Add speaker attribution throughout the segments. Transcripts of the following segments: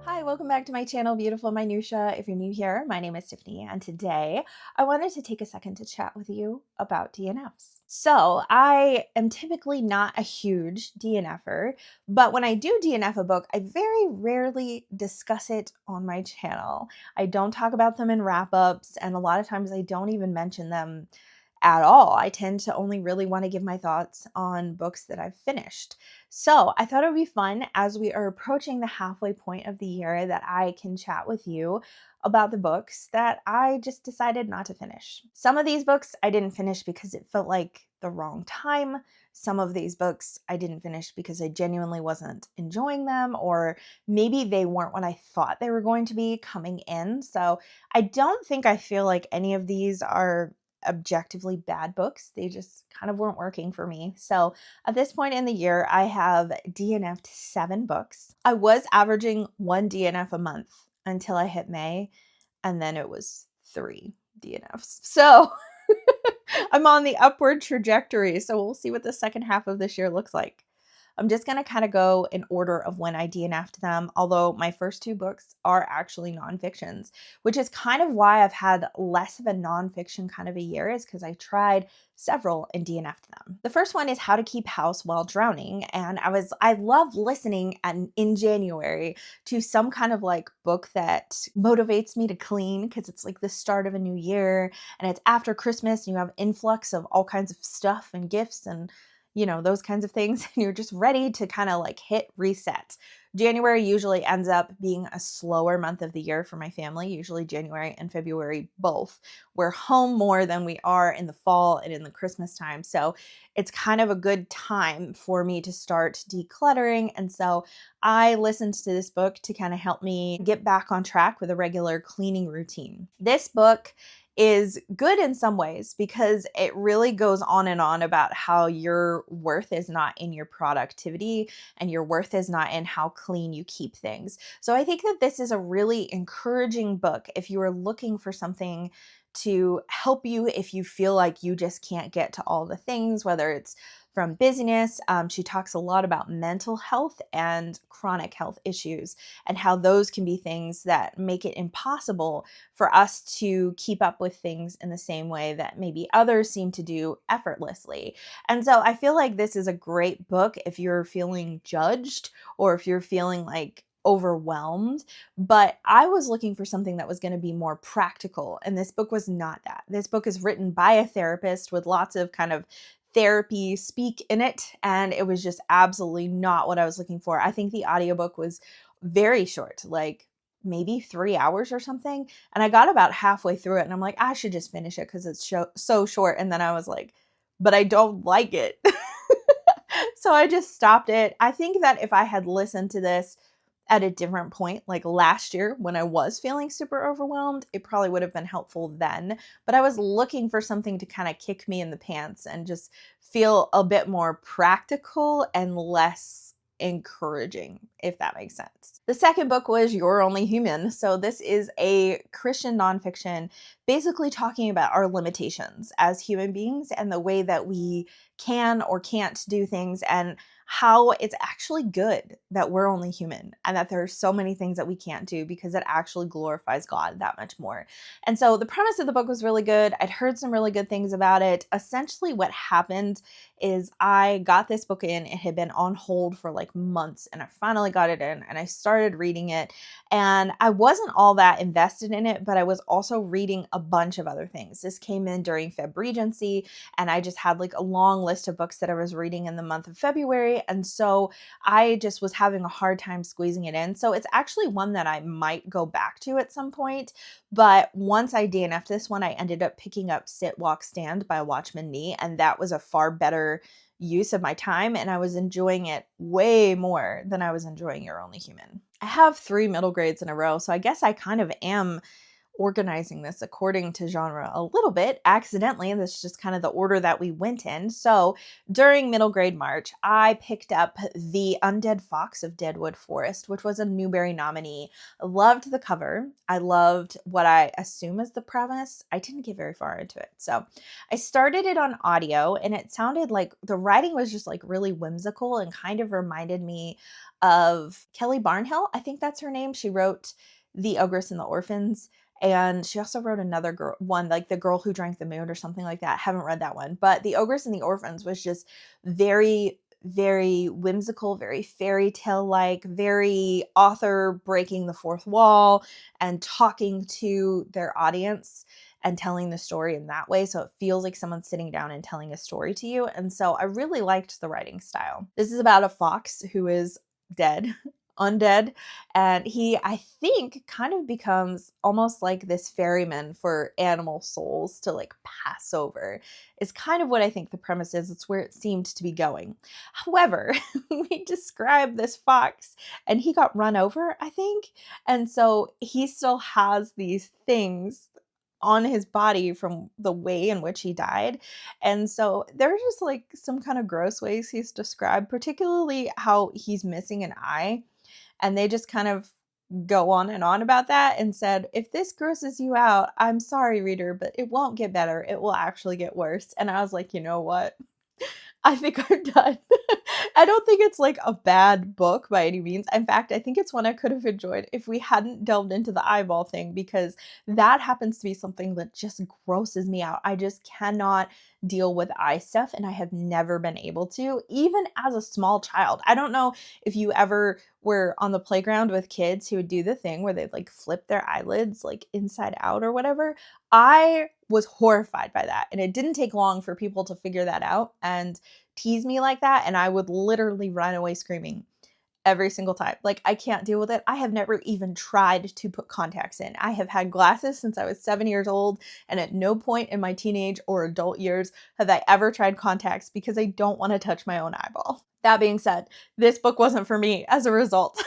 Speaker 1: Hi, welcome back to my channel, Beautiful Minutia. If you're new here, my name is Tiffany, and today I wanted to take a second to chat with you about DNFs. So, I am typically not a huge DNFer, but when I do DNF a book, I very rarely discuss it on my channel. I don't talk about them in wrap-ups, and a lot of times I don't even mention them at all. I tend to only really want to give my thoughts on books that I've finished. So I thought it would be fun as we are approaching the halfway point of the year that I can chat with you about the books that I just decided not to finish. Some of these books I didn't finish because it felt like the wrong time. Some of these books I didn't finish because I genuinely wasn't enjoying them, or maybe they weren't what I thought they were going to be coming in. So I don't think I feel like any of these are objectively bad books. They just kind of weren't working for me. So at this point in the year, I have DNF'd 7 books. I was averaging 1 DNF a month until I hit May, and then it was 3 DNFs. So I'm on the upward trajectory. So we'll see what the second half of this year looks like. I'm just going to kind of go in order of when I DNF'd them, although my first 2 books are actually nonfictions, which is kind of why I've had less of a nonfiction kind of a year, is because I tried several and DNF'd them. The first one is How to Keep House While Drowning, and I love listening in January to some kind of like book that motivates me to clean, because it's like the start of a new year and it's after Christmas and you have influx of all kinds of stuff and gifts and those kinds of things, and you're just ready to kind of like hit reset. January usually ends up being a slower month of the year for my family. Usually January and February both. We're home more than we are in the fall and in the Christmas time. So it's kind of a good time for me to start decluttering. And so I listened to this book to kind of help me get back on track with a regular cleaning routine. This book is good in some ways because it really goes on and on about how your worth is not in your productivity and your worth is not in how clean you keep things. So I think that this is a really encouraging book if you are looking for something to help you if you feel like you just can't get to all the things, whether it's from busyness. She talks a lot about mental health and chronic health issues and how those can be things that make it impossible for us to keep up with things in the same way that maybe others seem to do effortlessly. And so I feel like this is a great book if you're feeling judged or if you're feeling like overwhelmed, but I was looking for something that was going to be more practical, and this book was not that. This book is written by a therapist with lots of kind of therapy speak in it, and it was just absolutely not what I was looking for. I think the audiobook was very short, like maybe 3 hours or something, and I got about halfway through it and I'm like, I should just finish it because it's so short, and then I was like, but I don't like it. So I just stopped it. I think that if I had listened to this at a different point, like last year when I was feeling super overwhelmed, it probably would have been helpful then. But I was looking for something to kind of kick me in the pants and just feel a bit more practical and less encouraging, if that makes sense. The second book was You're Only Human. So this is a Christian nonfiction basically talking about our limitations as human beings and the way that we can or can't do things, and how it's actually good that we're only human and that there are so many things that we can't do because it actually glorifies God that much more. And so the premise of the book was really good. I'd heard some really good things about it. Essentially what happened is I got this book in. It had been on hold for like months, and I finally got it in and I started reading it, and I wasn't all that invested in it, but I was also reading a bunch of other things. This came in during Feb Regency, and I just had like a long list of books that I was reading in the month of February. And so I just was having a hard time squeezing it in. So it's actually one that I might go back to at some point. But once I DNF'd this one, I ended up picking up Sit, Walk, Stand by Watchman Nee. And that was a far better use of my time. And I was enjoying it way more than I was enjoying You're Only Human. I have 3 middle grades in a row. So I guess I kind of am organizing this according to genre a little bit accidentally. And this is just kind of the order that we went in. So during middle grade March, I picked up The Undead Fox of Deadwood Forest, which was a Newbery nominee. I loved the cover. I loved what I assume is the premise. I didn't get very far into it. So I started it on audio, and it sounded like the writing was just like really whimsical and kind of reminded me of Kelly Barnhill. I think that's her name. She wrote The Ogress and the Orphans. And she also wrote another one, like The Girl Who Drank the Moon or something like that. Haven't read that one. But The Ogress and the Orphans was just very, very whimsical, very fairy tale-like, very author breaking the fourth wall and talking to their audience and telling the story in that way. So it feels like someone's sitting down and telling a story to you. And so I really liked the writing style. This is about a fox who is dead, undead, and he, I think, kind of becomes almost like this ferryman for animal souls to like pass over, is kind of what I think the premise is. It's where it seemed to be going. However, we describe this fox and he got run over, I think. And so he still has these things on his body from the way in which he died. And so there's just like some kind of gross ways he's described, particularly how he's missing an eye. And they just kind of go on and on about that and said, if this grosses you out, I'm sorry, reader, but it won't get better. It will actually get worse. And I was like, you know what? I think I'm done. I don't think it's like a bad book by any means. In fact, I think it's one I could have enjoyed if we hadn't delved into the eyeball thing, because that happens to be something that just grosses me out. I just cannot deal with eye stuff, and I have never been able to, even as a small child. I don't know if you ever were on the playground with kids who would do the thing where they'd like flip their eyelids like inside out or whatever. I was horrified by that, and it didn't take long for people to figure that out and tease me like that, and I would literally run away screaming every single time. Like, I can't deal with it. I have never even tried to put contacts in. I have had glasses since I was 7 years old, and at no point in my teenage or adult years have I ever tried contacts because I don't want to touch my own eyeball. That being said, this book wasn't for me as a result.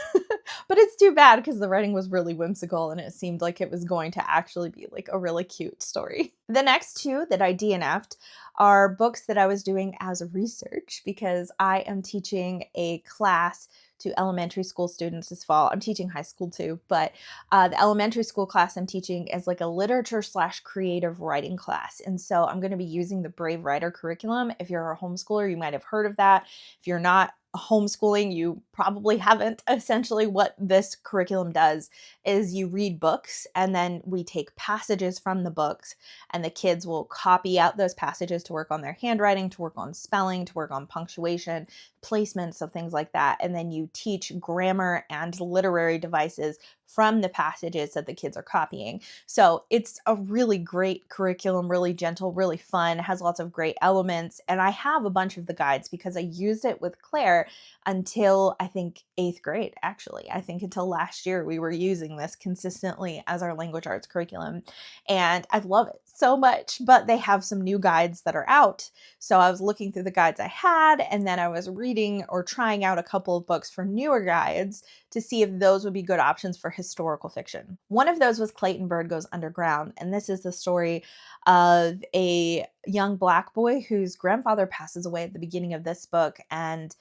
Speaker 1: But it's too bad because the writing was really whimsical and it seemed like it was going to actually be like a really cute story. The next two that I DNF'd are books that I was doing as research because I am teaching a class to elementary school students this fall. I'm teaching high school too, but the elementary school class I'm teaching is like a literature/creative writing class. And so I'm going to be using the Brave Writer curriculum. If you're a homeschooler, you might have heard of that. If you're not homeschooling, you probably haven't. Essentially, what this curriculum does is you read books and then we take passages from the books and the kids will copy out those passages to work on their handwriting, to work on spelling, to work on punctuation, placements of things like that. And then you teach grammar and literary devices from the passages that the kids are copying. So it's a really great curriculum, really gentle, really fun, has lots of great elements. And I have a bunch of the guides because I used it with Claire until I think 8th grade, actually. I think until last year we were using this consistently as our language arts curriculum. And I love it so much, but they have some new guides that are out. So I was looking through the guides I had, and then I was reading or trying out a couple of books for newer guides to see if those would be good options for historical fiction. One of those was Clayton Bird Goes Underground, and this is the story of a young Black boy whose grandfather passes away at the beginning of this book, and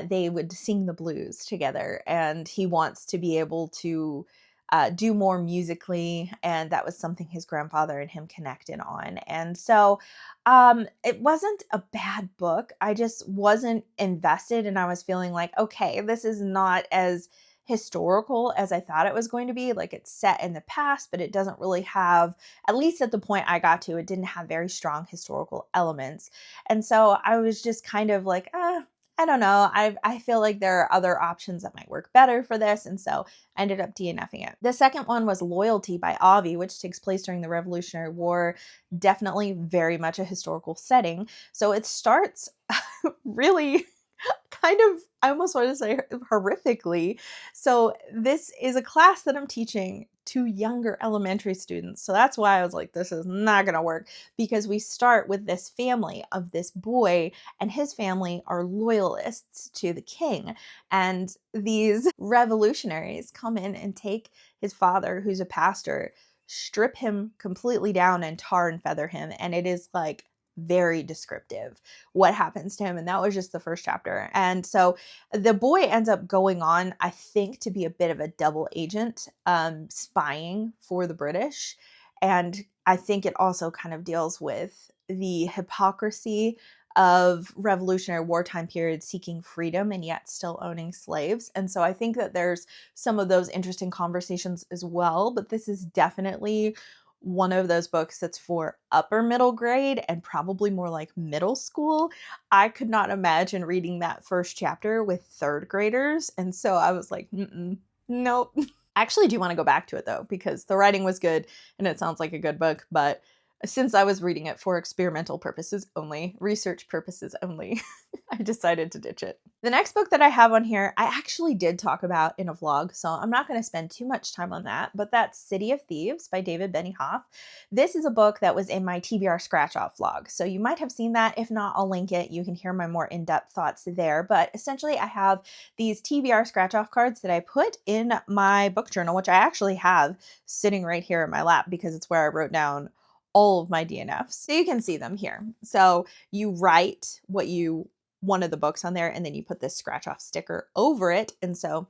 Speaker 1: they would sing the blues together, and he wants to be able to do more musically, and that was something his grandfather and him connected on. And so it wasn't a bad book. I just wasn't invested, and I was feeling like, okay, this is not as historical as I thought it was going to be. Like, it's set in the past, but it doesn't really have, at least at the point I got to, it didn't have very strong historical elements. And so I was just kind of like, I don't know. I feel like there are other options that might work better for this. And so I ended up DNFing it. The second one was Loyalty by Avi, which takes place during the Revolutionary War. Definitely very much a historical setting. So it starts really kind of, I almost want to say horrifically. So this is a class that I'm teaching to younger elementary students. So that's why I was like, this is not going to work, because we start with this family of this boy, and his family are loyalists to the king. And these revolutionaries come in and take his father, who's a pastor, strip him completely down and tar and feather him. And it is like very descriptive what happens to him. And that was just the first chapter. And so the boy ends up going on, I think, to be a bit of a double agent, spying for the British. And I think it also kind of deals with the hypocrisy of Revolutionary wartime period seeking freedom and yet still owning slaves. And so I think that there's some of those interesting conversations as well. But this is definitely one of those books that's for upper middle grade and probably more like middle school. I could not imagine reading that first chapter with third graders. And so I was like, nope. I actually do want to go back to it though, because the writing was good and it sounds like a good book, but since I was reading it for experimental purposes only, research purposes only, I decided to ditch it. The next book that I have on here, I actually did talk about in a vlog, so I'm not going to spend too much time on that, but that's City of Thieves by David Benioff. This is a book that was in my TBR scratch-off vlog, so you might have seen that. If not, I'll link it. You can hear my more in-depth thoughts there, but essentially I have these TBR scratch-off cards that I put in my book journal, which I actually have sitting right here in my lap because it's where I wrote down all of my DNFs. So you can see them here. So you write one of the books on there, and then you put this scratch off sticker over it. And so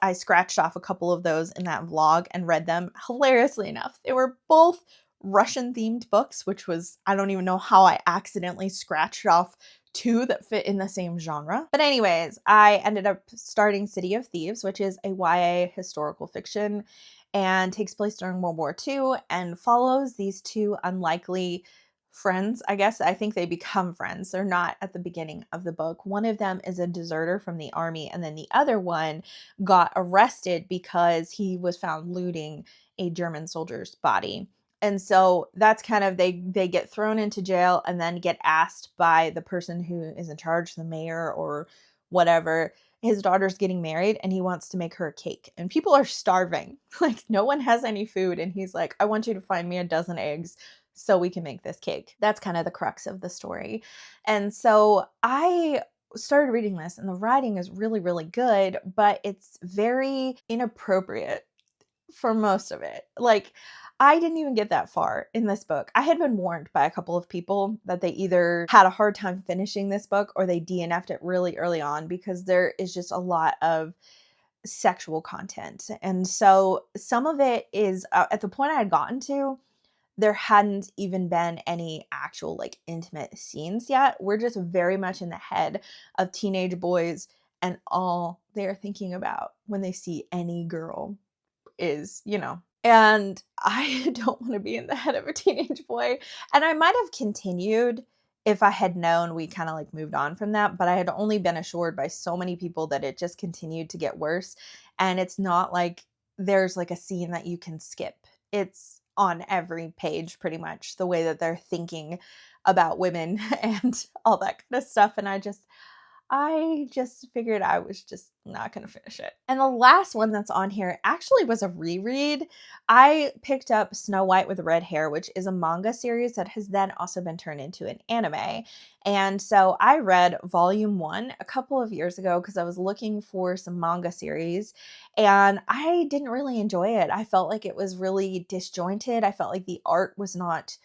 Speaker 1: I scratched off a couple of those in that vlog and read them. Hilariously enough, they were both Russian themed books, which was, I don't even know how I accidentally scratched off two that fit in the same genre. But anyways, I ended up starting City of Thieves, which is a YA historical fiction and takes place during World War II and follows these two unlikely friends. I guess I think they become friends. They're not at the beginning of the book. One of them is a deserter from the army, and then the other one got arrested because he was found looting a German soldier's body. And so that's kind of, they get thrown into jail and then get asked by the person who is in charge, the mayor or whatever. His daughter's getting married and he wants to make her a cake, and people are starving. Like, no one has any food. And he's like, I want you to find me a dozen eggs so we can make this cake. That's kind of the crux of the story. And so I started reading this, and the writing is really, really good, but it's very inappropriate for most of it. Like, I didn't even get that far in this book. I had been warned by a couple of people that they either had a hard time finishing this book or they DNF'd it really early on, because there is just a lot of sexual content. And so some of it is at the point I had gotten to, there hadn't even been any actual like intimate scenes yet. We're just very much in the head of teenage boys, and all they're thinking about when they see any girl is, and I don't want to be in the head of a teenage boy. And I might have continued if I had known we kind of like moved on from that, but I had only been assured by so many people that it just continued to get worse. And it's not like there's like a scene that you can skip. It's on every page pretty much, the way that they're thinking about women and all that kind of stuff. And I just figured I was just not going to finish it. And the last one that's on here actually was a reread. I picked up Snow White with Red Hair, which is a manga series that has then also been turned into an anime. And so I read volume 1 a couple of years ago because I was looking for some manga series, and I didn't really enjoy it. I felt like it was really disjointed. I felt like the art was not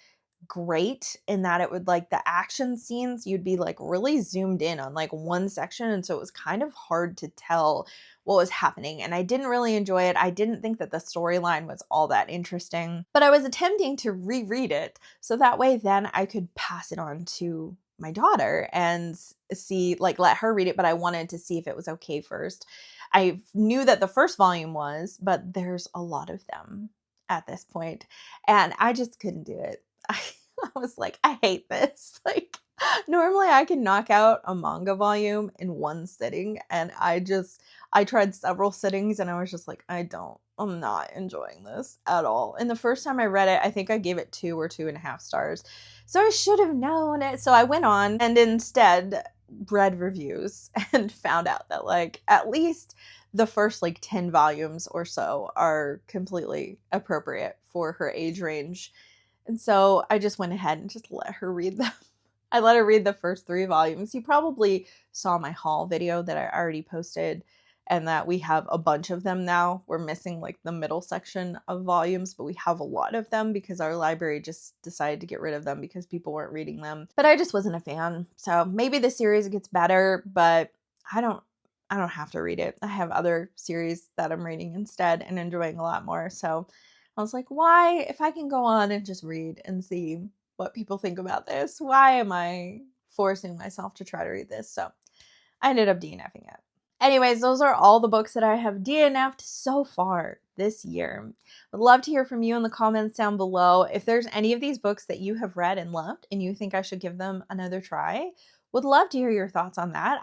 Speaker 1: great, in that it would, like, the action scenes, you'd be like really zoomed in on like one section, and so it was kind of hard to tell what was happening, and I didn't really enjoy it. I didn't think that the storyline was all that interesting, but I was attempting to reread it so that way then I could pass it on to my daughter and see, like, let her read it, but I wanted to see if it was okay first. I knew that the first volume was, but there's a lot of them at this point, and I just couldn't do it. I was like, I hate this. Like, normally I can knock out a manga volume in one sitting, and I tried several sittings and I was just like, I'm not enjoying this at all. And the first time I read it, I think I gave it 2 or 2.5 stars. So I should have known it. So I went on and instead read reviews and found out that, like, at least the first like 10 volumes or so are completely appropriate for her age range. And so I just went ahead and just let her read them. I let her read the first 3 volumes. You probably saw my haul video that I already posted and that we have a bunch of them now. We're missing like the middle section of volumes, but we have a lot of them because our library just decided to get rid of them because people weren't reading them. But I just wasn't a fan. So maybe the series gets better, but I don't have to read it. I have other series that I'm reading instead and enjoying a lot more. So I was like, why, if I can go on and just read and see what people think about this, why am I forcing myself to try to read this? So I ended up DNFing it. Anyways, those are all the books that I have DNF'd so far this year. Would love to hear from you in the comments down below. If there's any of these books that you have read and loved and you think I should give them another try, would love to hear your thoughts on that.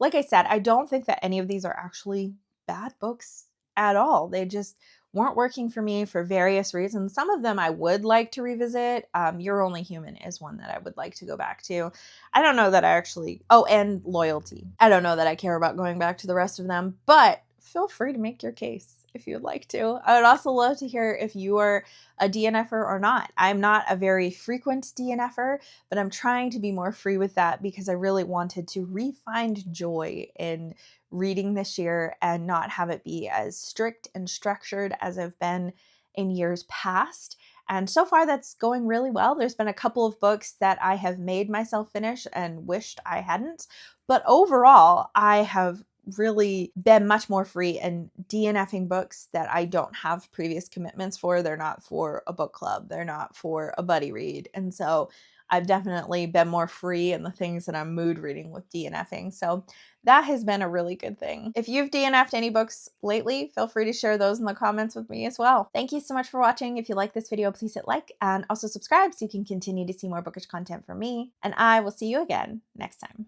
Speaker 1: Like I said, I don't think that any of these are actually bad books at all. They just weren't working for me for various reasons. Some of them I would like to revisit. You're Only Human is one that I would like to go back to. I don't know that I actually, oh, and Loyalty. I don't know that I care about going back to the rest of them, but feel free to make your case if you'd like to. I would also love to hear if you are a DNFer or not. I'm not a very frequent DNFer, but I'm trying to be more free with that because I really wanted to re-find joy in reading this year and not have it be as strict and structured as I've been in years past. And so far that's going really well. There's been a couple of books that I have made myself finish and wished I hadn't. But overall, I have really been much more free and DNFing books that I don't have previous commitments for. They're not for a book club. They're not for a buddy read. And so I've definitely been more free in the things that I'm mood reading with DNFing. So that has been a really good thing. If you've DNF'd any books lately, feel free to share those in the comments with me as well. Thank you so much for watching. If you like this video, please hit like and also subscribe so you can continue to see more bookish content from me. And I will see you again next time.